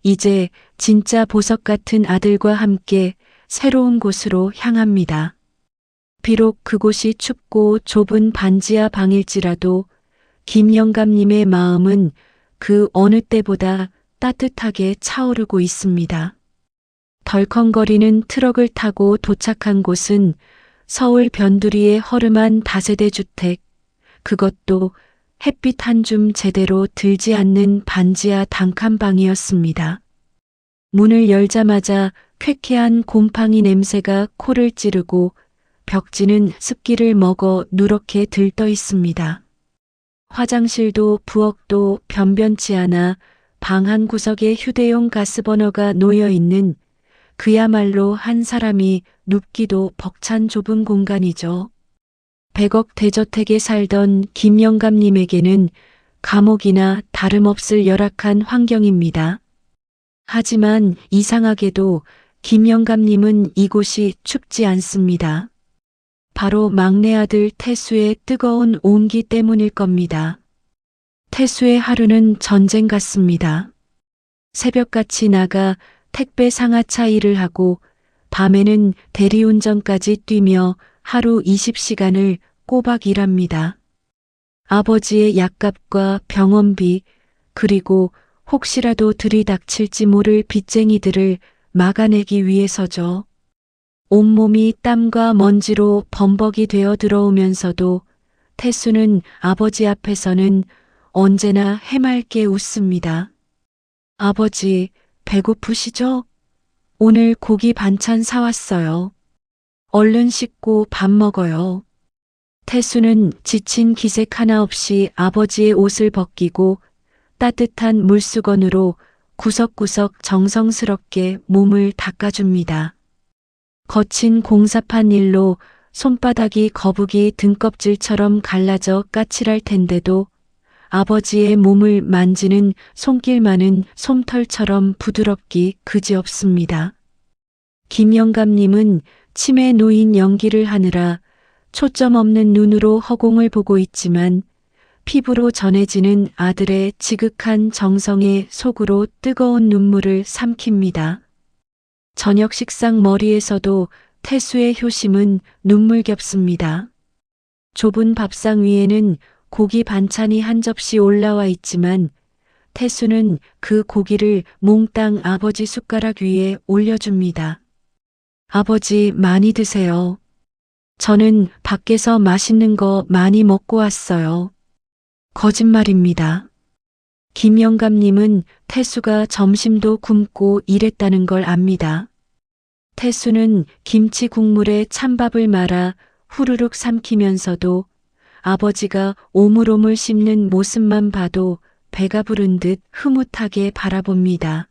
A: 이제 진짜 보석 같은 아들과 함께 새로운 곳으로 향합니다. 비록 그곳이 춥고 좁은 반지하 방일지라도 김영감님의 마음은 그 어느 때보다 따뜻하게 차오르고 있습니다. 덜컹거리는 트럭을 타고 도착한 곳은 서울 변두리의 허름한 다세대 주택, 그것도 햇빛 한 줌 제대로 들지 않는 반지하 단칸방이었습니다. 문을 열자마자 쾌쾌한 곰팡이 냄새가 코를 찌르고 벽지는 습기를 먹어 누렇게 들떠 있습니다. 화장실도 부엌도 변변치 않아 방 한 구석에 휴대용 가스버너가 놓여 있는 그야말로 한 사람이 눕기도 벅찬 좁은 공간이죠. 100억 대저택에 살던 김영감님에게는 감옥이나 다름없을 열악한 환경입니다. 하지만 이상하게도 김영감님은 이곳이 춥지 않습니다. 바로 막내 아들 태수의 뜨거운 온기 때문일 겁니다. 태수의 하루는 전쟁 같습니다. 새벽같이 나가 택배 상하차 일을 하고 밤에는 대리운전까지 뛰며 하루 20시간을 꼬박 일합니다. 아버지의 약값과 병원비 그리고 혹시라도 들이닥칠지 모를 빚쟁이들을 막아내기 위해서죠. 온몸이 땀과 먼지로 범벅이 되어 들어오면서도 태수는 아버지 앞에서는 언제나 해맑게 웃습니다. 아버지, 배고프시죠? 오늘 고기 반찬 사왔어요. 얼른 씻고 밥 먹어요. 태수는 지친 기색 하나 없이 아버지의 옷을 벗기고 따뜻한 물수건으로 구석구석 정성스럽게 몸을 닦아줍니다. 거친 공사판 일로 손바닥이 거북이 등껍질처럼 갈라져 까칠할 텐데도 아버지의 몸을 만지는 손길만은 솜털처럼 부드럽기 그지없습니다. 김영감님은 치매 노인 연기를 하느라 초점 없는 눈으로 허공을 보고 있지만 피부로 전해지는 아들의 지극한 정성에 속으로 뜨거운 눈물을 삼킵니다. 저녁 식상 머리에서도 태수의 효심은 눈물겹습니다. 좁은 밥상 위에는 고기 반찬이 한 접시 올라와 있지만 태수는 그 고기를 몽땅 아버지 숟가락 위에 올려줍니다. 아버지 많이 드세요. 저는 밖에서 맛있는 거 많이 먹고 왔어요. 거짓말입니다. 김영감님은 태수가 점심도 굶고 일했다는 걸 압니다. 태수는 김치 국물에 찬밥을 말아 후루룩 삼키면서도 아버지가 오물오물 씹는 모습만 봐도 배가 부른 듯 흐뭇하게 바라봅니다.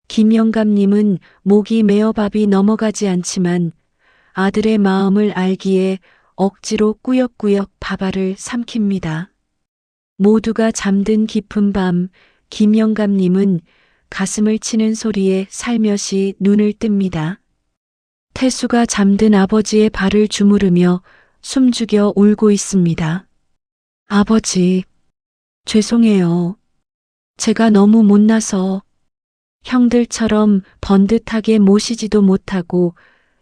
A: 김영감님은 목이 메어 밥이 넘어가지 않지만 아들의 마음을 알기에 억지로 꾸역꾸역 밥알을 삼킵니다. 모두가 잠든 깊은 밤, 김영감님은 가슴을 치는 소리에 살며시 눈을 뜹니다. 태수가 잠든 아버지의 발을 주무르며 숨죽여 울고 있습니다. 아버지, 죄송해요. 제가 너무 못나서 형들처럼 번듯하게 모시지도 못하고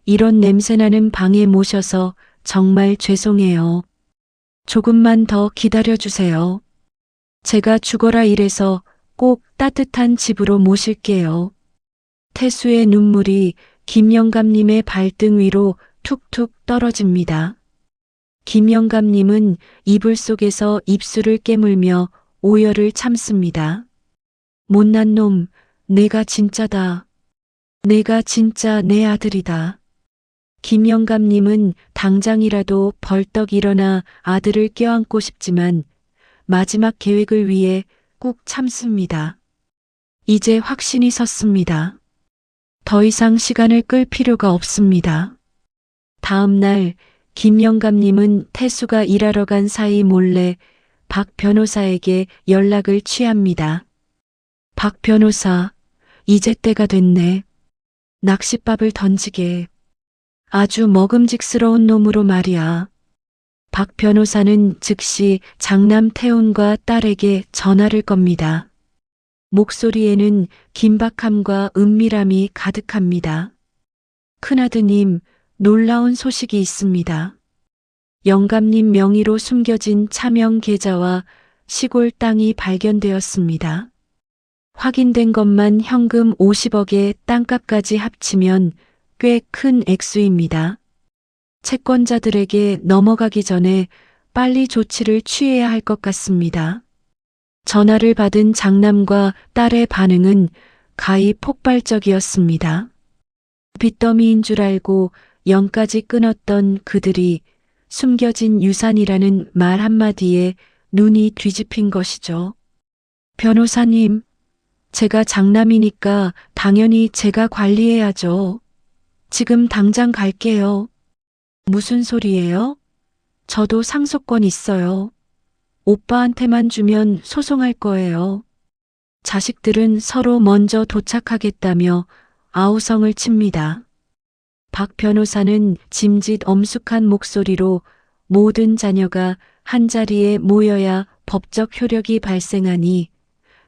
A: 이런 냄새나는 방에 모셔서 정말 죄송해요. 조금만 더 기다려주세요. 제가 죽어라 이래서 꼭 따뜻한 집으로 모실게요. 태수의 눈물이 김영감님의 발등 위로 툭툭 떨어집니다. 김영감님은 이불 속에서 입술을 깨물며 오열을 참습니다. 못난 놈, 내가 진짜다. 내가 진짜 내 아들이다. 김영감님은 당장이라도 벌떡 일어나 아들을 껴안고 싶지만 마지막 계획을 위해 꾹 참습니다. 이제 확신이 섰습니다. 더 이상 시간을 끌 필요가 없습니다. 다음 날 김영감님은 태수가 일하러 간 사이 몰래 박 변호사에게 연락을 취합니다. 박 변호사, 이제 때가 됐네. 낚싯밥을 던지게. 아주 먹음직스러운 놈으로 말이야. 박 변호사는 즉시 장남 태훈과 딸에게 전화를 겁니다. 목소리에는 긴박함과 은밀함이 가득합니다. 큰아드님, 놀라운 소식이 있습니다. 영감님 명의로 숨겨진 차명 계좌와 시골 땅이 발견되었습니다. 확인된 것만 현금 50억에 땅값까지 합치면 꽤 큰 액수입니다. 채권자들에게 넘어가기 전에 빨리 조치를 취해야 할 것 같습니다. 전화를 받은 장남과 딸의 반응은 가히 폭발적이었습니다. 빚더미인 줄 알고 영까지 끊었던 그들이 숨겨진 유산이라는 말 한마디에 눈이 뒤집힌 것이죠. 변호사님, 제가 장남이니까 당연히 제가 관리해야죠. 지금 당장 갈게요. 무슨 소리예요? 저도 상속권 있어요. 오빠한테만 주면 소송할 거예요. 자식들은 서로 먼저 도착하겠다며 아우성을 칩니다. 박 변호사는 짐짓 엄숙한 목소리로 모든 자녀가 한자리에 모여야 법적 효력이 발생하니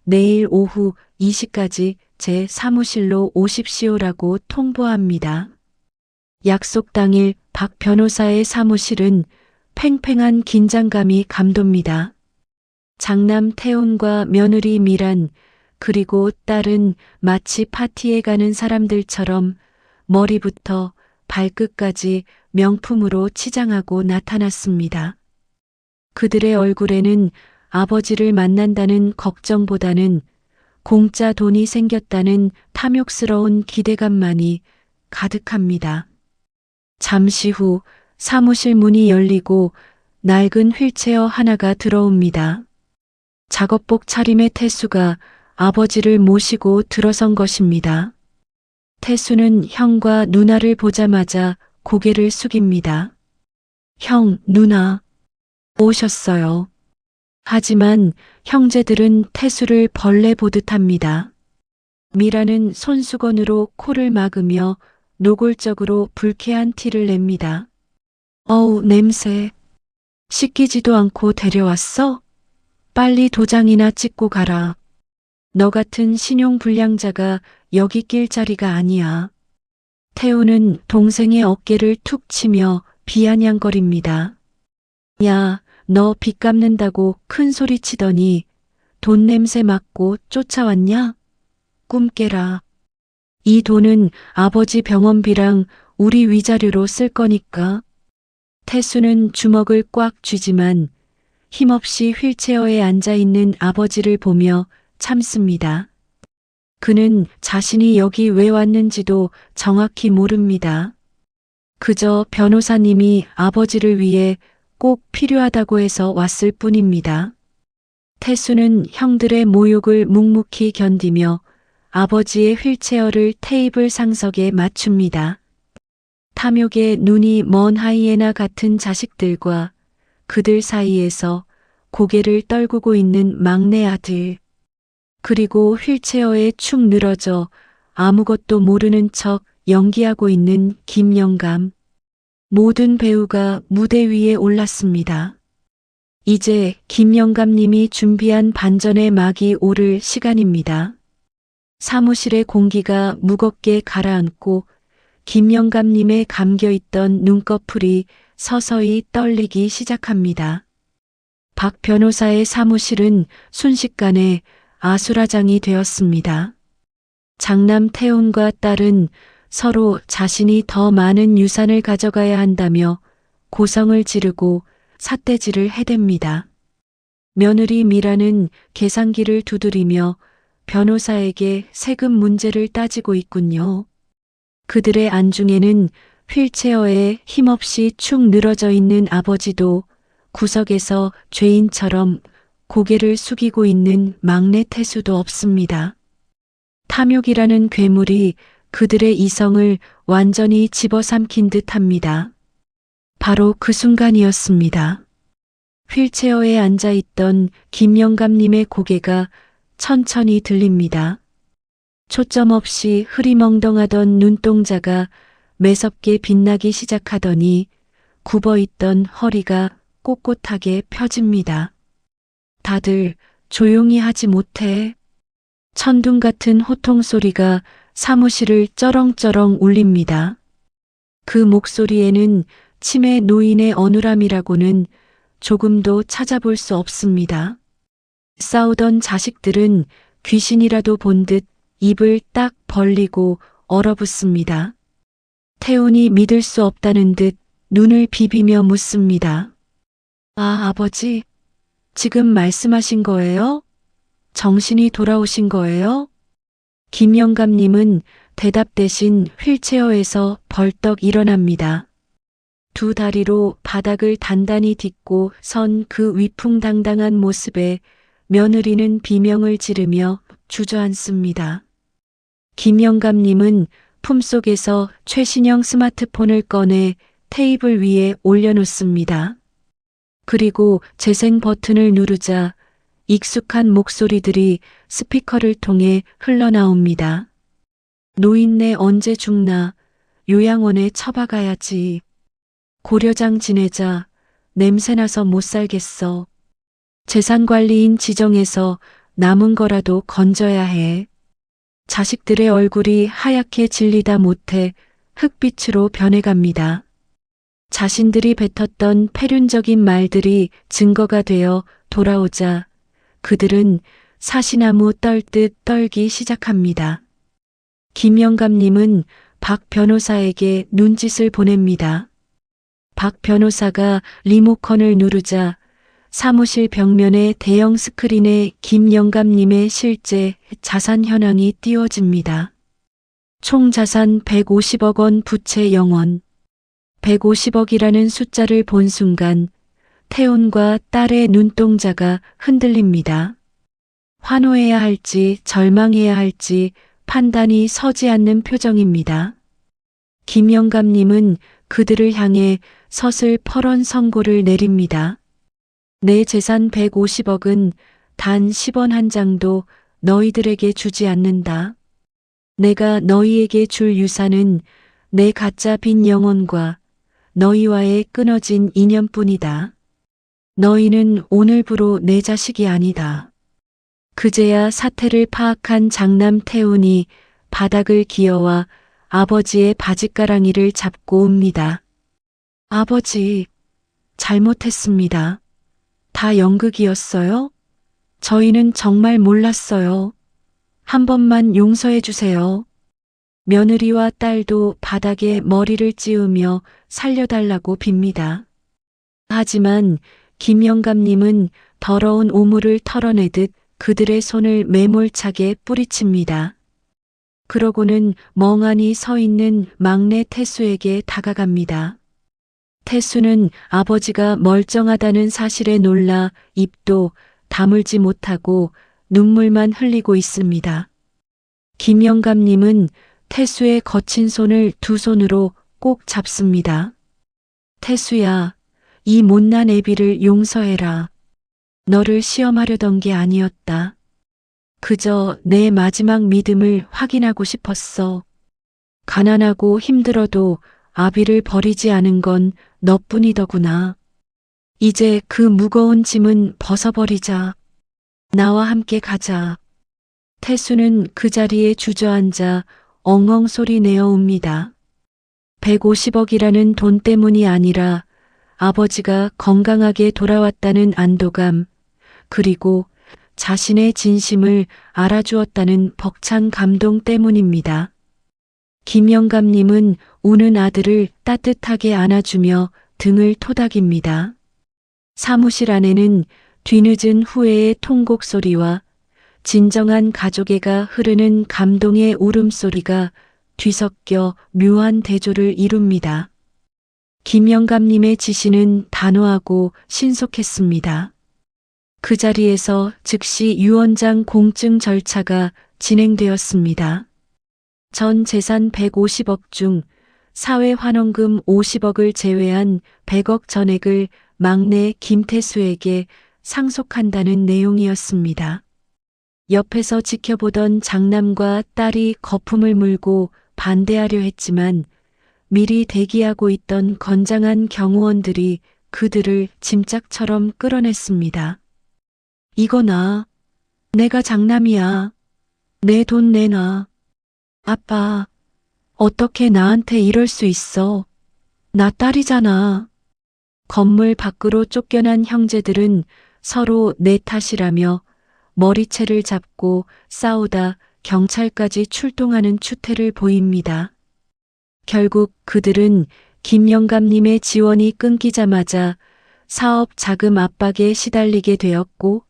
A: 내일 오후 2시까지 제 사무실로 오십시오라고 통보합니다. 약속 당일 박 변호사의 사무실은 팽팽한 긴장감이 감돕니다. 장남 태훈과 며느리 미란 그리고 딸은 마치 파티에 가는 사람들처럼 머리부터 발끝까지 명품으로 치장하고 나타났습니다. 그들의 얼굴에는 아버지를 만난다는 걱정보다는 공짜 돈이 생겼다는 탐욕스러운 기대감만이 가득합니다. 잠시 후 사무실 문이 열리고 낡은 휠체어 하나가 들어옵니다. 작업복 차림의 태수가 아버지를 모시고 들어선 것입니다. 태수는 형과 누나를 보자마자 고개를 숙입니다. 형, 누나, 오셨어요. 하지만 형제들은 태수를 벌레 보듯 합니다. 미라는 손수건으로 코를 막으며 노골적으로 불쾌한 티를 냅니다. 어우, 냄새. 씻기지도 않고 데려왔어? 빨리 도장이나 찍고 가라. 너 같은 신용불량자가 여기 낄 자리가 아니야. 태우는 동생의 어깨를 툭 치며 비아냥거립니다. 야, 너 빚 갚는다고 큰 소리 치더니 돈 냄새 맡고 쫓아왔냐? 꿈 깨라. 이 돈은 아버지 병원비랑 우리 위자료로 쓸 거니까. 태수는 주먹을 꽉 쥐지만 힘없이 휠체어에 앉아있는 아버지를 보며 참습니다. 그는 자신이 여기 왜 왔는지도 정확히 모릅니다. 그저 변호사님이 아버지를 위해 꼭 필요하다고 해서 왔을 뿐입니다. 태수는 형들의 모욕을 묵묵히 견디며 아버지의 휠체어를 테이블 상석에 맞춥니다. 탐욕에 눈이 먼 하이에나 같은 자식들과 그들 사이에서 고개를 떨구고 있는 막내 아들. 그리고 휠체어에 축 늘어져 아무것도 모르는 척 연기하고 있는 김영감. 모든 배우가 무대 위에 올랐습니다. 이제 김영감님이 준비한 반전의 막이 오를 시간입니다. 사무실의 공기가 무겁게 가라앉고 김영감님의 감겨있던 눈꺼풀이 서서히 떨리기 시작합니다. 박 변호사의 사무실은 순식간에 아수라장이 되었습니다. 장남 태훈과 딸은 서로 자신이 더 많은 유산을 가져가야 한다며 고성을 지르고 삿대질을 해댑니다. 며느리 미라는 계산기를 두드리며 변호사에게 세금 문제를 따지고 있군요. 그들의 안중에는 휠체어에 힘없이 축 늘어져 있는 아버지도 구석에서 죄인처럼 고개를 숙이고 있는 막내 태수도 없습니다. 탐욕이라는 괴물이 그들의 이성을 완전히 집어삼킨 듯합니다. 바로 그 순간이었습니다. 휠체어에 앉아있던 김영감님의 고개가 천천히 들립니다. 초점 없이 흐리멍덩하던 눈동자가 매섭게 빛나기 시작하더니 굽어있던 허리가 꼿꼿하게 펴집니다. 다들 조용히 하지 못해. 천둥 같은 호통 소리가 사무실을 쩌렁쩌렁 울립니다. 그 목소리에는 치매 노인의 어눌함이라고는 조금도 찾아볼 수 없습니다. 싸우던 자식들은 귀신이라도 본 듯 입을 딱 벌리고 얼어붙습니다. 태훈이 믿을 수 없다는 듯 눈을 비비며 묻습니다. 아, 아버지, 지금 말씀하신 거예요? 정신이 돌아오신 거예요? 김영감님은 대답 대신 휠체어에서 벌떡 일어납니다. 두 다리로 바닥을 단단히 딛고 선 그 위풍당당한 모습에 며느리는 비명을 지르며 주저앉습니다. 김영감님은 품속에서 최신형 스마트폰을 꺼내 테이블 위에 올려놓습니다. 그리고 재생 버튼을 누르자 익숙한 목소리들이 스피커를 통해 흘러나옵니다. 노인네 언제 죽나, 요양원에 처박아야지. 고려장 지내자, 냄새나서 못 살겠어. 재산관리인 지정해서 남은 거라도 건져야 해. 자식들의 얼굴이 하얗게 질리다 못해 흑빛으로 변해갑니다. 자신들이 뱉었던 패륜적인 말들이 증거가 되어 돌아오자 그들은 사시나무 떨듯 떨기 시작합니다. 김영감님은 박 변호사에게 눈짓을 보냅니다. 박 변호사가 리모컨을 누르자 사무실 벽면의 대형 스크린에 김영감님의 실제 자산 현황이 띄워집니다. 총 자산 150억 원 부채 0원. 150억이라는 숫자를 본 순간 태훈과 딸의 눈동자가 흔들립니다. 환호해야 할지 절망해야 할지 판단이 서지 않는 표정입니다. 김영감님은 그들을 향해 서슬퍼런 선고를 내립니다. 내 재산 150억은 단 10원 한 장도 너희들에게 주지 않는다. 내가 너희에게 줄 유산은 내 가짜 빈 영혼과 너희와의 끊어진 인연뿐이다. 너희는 오늘부로 내 자식이 아니다. 그제야 사태를 파악한 장남 태훈이 바닥을 기어와 아버지의 바짓가랑이를 잡고 옵니다. 아버지, 잘못했습니다. 다 연극이었어요? 저희는 정말 몰랐어요. 한 번만 용서해 주세요. 며느리와 딸도 바닥에 머리를 찌우며 살려달라고 빕니다. 하지만 김영감님은 더러운 오물을 털어내듯 그들의 손을 매몰차게 뿌리칩니다. 그러고는 멍하니 서 있는 막내 태수에게 다가갑니다. 태수는 아버지가 멀쩡하다는 사실에 놀라 입도 다물지 못하고 눈물만 흘리고 있습니다. 김영감님은 태수의 거친 손을 두 손으로 꼭 잡습니다. 태수야, 이 못난 애비를 용서해라. 너를 시험하려던 게 아니었다. 그저 내 마지막 믿음을 확인하고 싶었어. 가난하고 힘들어도 아비를 버리지 않은 건 너뿐이더구나. 이제 그 무거운 짐은 벗어버리자. 나와 함께 가자. 태수는 그 자리에 주저앉아 엉엉 소리 내어 옵니다. 150억이라는 돈 때문이 아니라 아버지가 건강하게 돌아왔다는 안도감, 그리고 자신의 진심을 알아주었다는 벅찬 감동 때문입니다. 김영감님은 우는 아들을 따뜻하게 안아주며 등을 토닥입니다. 사무실 안에는 뒤늦은 후회의 통곡 소리와 진정한 가족애가 흐르는 감동의 울음소리가 뒤섞여 묘한 대조를 이룹니다. 김영감님의 지시는 단호하고 신속했습니다. 그 자리에서 즉시 유언장 공증 절차가 진행되었습니다. 전 재산 150억 중 사회환원금 50억을 제외한 100억 전액을 막내 김태수에게 상속한다는 내용이었습니다. 옆에서 지켜보던 장남과 딸이 거품을 물고 반대하려 했지만 미리 대기하고 있던 건장한 경호원들이 그들을 짐짝처럼 끌어냈습니다. 이거 내가 장남이야. 내 돈 내놔. 아빠, 어떻게 나한테 이럴 수 있어? 나 딸이잖아. 건물 밖으로 쫓겨난 형제들은 서로 내 탓이라며 머리채를 잡고 싸우다 경찰까지 출동하는 추태를 보입니다. 결국 그들은 김영감님의 지원이 끊기자마자 사업 자금 압박에 시달리게 되었고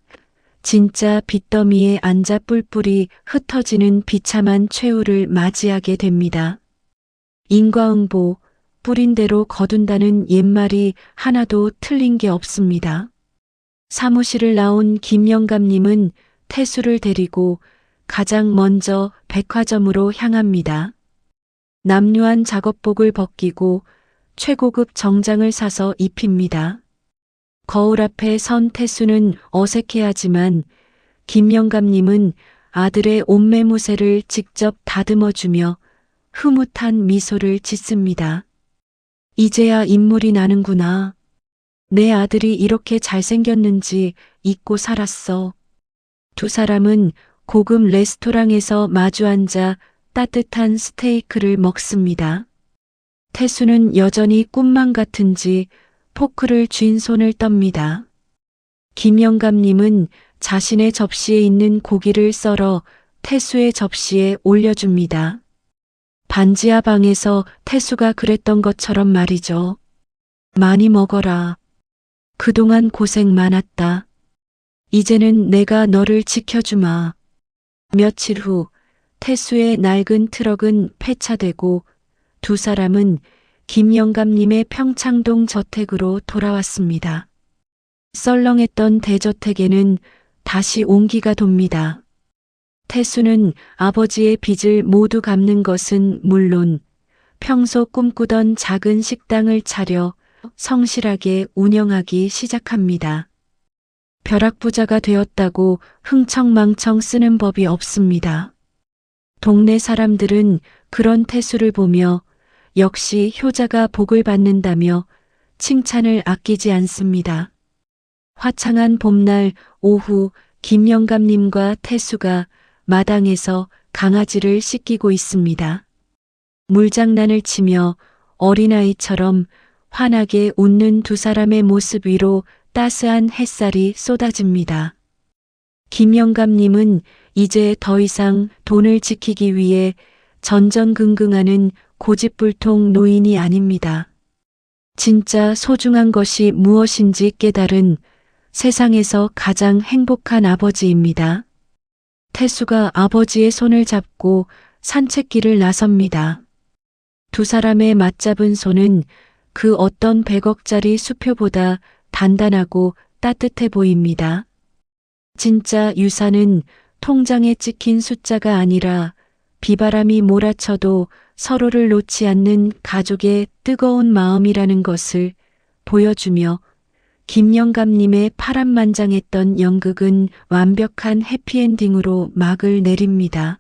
A: 진짜 빚더미에 앉아 뿔뿔이 흩어지는 비참한 최후를 맞이하게 됩니다. 인과응보, 뿌린 대로 거둔다는 옛말이 하나도 틀린 게 없습니다. 사무실을 나온 김영감님은 태수를 데리고 가장 먼저 백화점으로 향합니다. 남루한 작업복을 벗기고 최고급 정장을 사서 입힙니다. 거울 앞에 선 태수는 어색해하지만 김영감님은 아들의 옷매무새를 직접 다듬어주며 흐뭇한 미소를 짓습니다. 이제야 인물이 나는구나. 내 아들이 이렇게 잘생겼는지 잊고 살았어. 두 사람은 고급 레스토랑에서 마주 앉아 따뜻한 스테이크를 먹습니다. 태수는 여전히 꿈만 같은지 포크를 쥔 손을 떱니다. 김영감님은 자신의 접시에 있는 고기를 썰어 태수의 접시에 올려줍니다. 반지하 방에서 태수가 그랬던 것처럼 말이죠. 많이 먹어라. 그동안 고생 많았다. 이제는 내가 너를 지켜주마. 며칠 후 태수의 낡은 트럭은 폐차되고 두 사람은 김영감님의 평창동 저택으로 돌아왔습니다. 썰렁했던 대저택에는 다시 온기가 돕니다. 태수는 아버지의 빚을 모두 갚는 것은 물론 평소 꿈꾸던 작은 식당을 차려 성실하게 운영하기 시작합니다. 벼락부자가 되었다고 흥청망청 쓰는 법이 없습니다. 동네 사람들은 그런 태수를 보며 역시 효자가 복을 받는다며 칭찬을 아끼지 않습니다. 화창한 봄날 오후 김영감님과 태수가 마당에서 강아지를 씻기고 있습니다. 물장난을 치며 어린아이처럼 환하게 웃는 두 사람의 모습 위로 따스한 햇살이 쏟아집니다. 김영감님은 이제 더 이상 돈을 지키기 위해 전전긍긍하는 고집불통 노인이 아닙니다. 진짜 소중한 것이 무엇인지 깨달은 세상에서 가장 행복한 아버지입니다. 태수가 아버지의 손을 잡고 산책길을 나섭니다. 두 사람의 맞잡은 손은 그 어떤 100억짜리 수표보다 단단하고 따뜻해 보입니다. 진짜 유산은 통장에 찍힌 숫자가 아니라 비바람이 몰아쳐도 서로를 놓지 않는 가족의 뜨거운 마음이라는 것을 보여주며 김영감님의 파란만장했던 연극은 완벽한 해피엔딩으로 막을 내립니다.